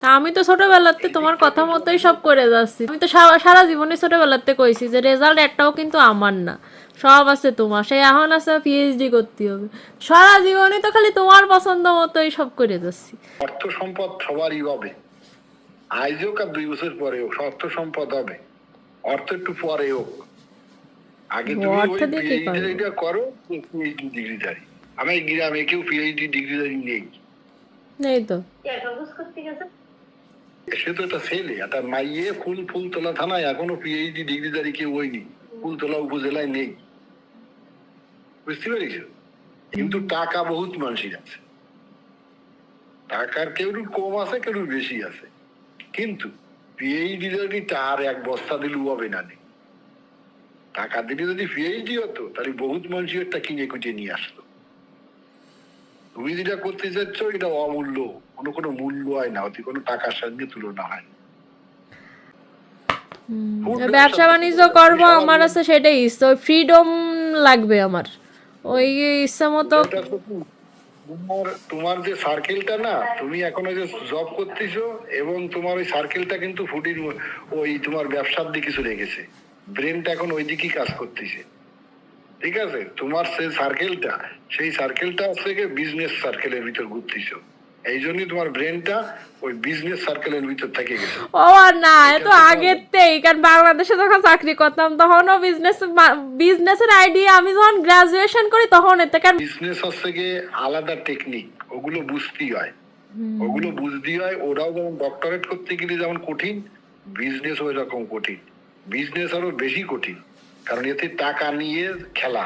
তা আমি তো ছোটবেলাতে তোমার কথা মতোই সব করে যাচ্ছি। আমি তো সারা জীবনে ছোটবেলাতে কইছি যে রেজাল্ট একটাও কিন্তু আমার না, সব আছে তোমার। সেই এখন আছে পিএইচডি করতে হবে। সারা জীবনে তো খালি তোমার পছন্দ মতোই সব করে যাচ্ছি। অর্থ সম্পদ সবারই হবে, আজ হোক আর 2 বছর পরে হোক অর্থ সম্পদ হবে। অর্থ একটু পরে হোক, আগে তুমি অর্থ ওই দিয়ে কি করবো? পিএইচডিটা করো, পিএইচডি ডিগ্রিধারী। আমি গ্রামে কেউ পিএইচডি ডিগ্রিধারী নেই। নেই তো। সে তো একটা ছেলে, একটা মাইয়ে ফুলতলা থানায় এখনো পিএইচডি ডিগ্রিধারী কেউ হয়নি, ফুলতলা উপজেলায় নেই, বুঝতে পারিস? কিন্তু টাকা বহুত মানুষের আছে, টাকার কেউ কম আছে কেউ বেশি আছে, কিন্তু পিএইচডি যদি তার এক বস্তা দিলেও হবে না। টাকা দিলে যদি পিএইচডি হতো তাহলে বহুত মানুষ একটা কিনে কুটিয়ে নিয়ে আসতো। তুমি যেটা করতে চাচ্ছ এটা অমূল্য, কোনো মূল্য হয় না, অতি কোনো টাকার সঙ্গে তুলনা হয় না। ব্যবসা বাণিজ্য করবো আমার আছে সেটাই ইচ্ছা, ওই ফ্রিডম লাগবে আমার, ওই ইচ্ছা মতো। তোমার যে সার্কেলটা না, তুমি এখন যে জব করতেছো এবং তোমার ওই সার্কেলটা কিন্তু ফুটির ওই তোমার ব্যবসার দিকে চলে গেছে, ব্রেনটা এখন ওই দিকেই কাজ করতেছে, ঠিক আছে? তোমার সেই সার্কেলটা থেকে বিজনেস সার্কেলের ভিতর ঘুরতেছো, এই জন্যই তোমার ব্রেনটা ওই বিজনেস সার্কেলের ভিতর থেকে গেছে। ও না, এত আগেতেই, কারণ বাংলাদেশে যখন চাকরি করতাম তখনও বিজনেসের আইডিয়া আমি যখন গ্রাজুয়েশন করি তখন এতে। বিজনেস হচ্ছে গিয়ে আলাদা টেকনিক, ওগুলো বুঝতেই হয়, ওরাও যেমন ডক্টরেট করতে গেলে যেমন কঠিন, বিজনেস ওই রকম কঠিন, বিজনেস আরো বেশি কঠিন, কারণ এতে টাকা নিয়ে খেলা।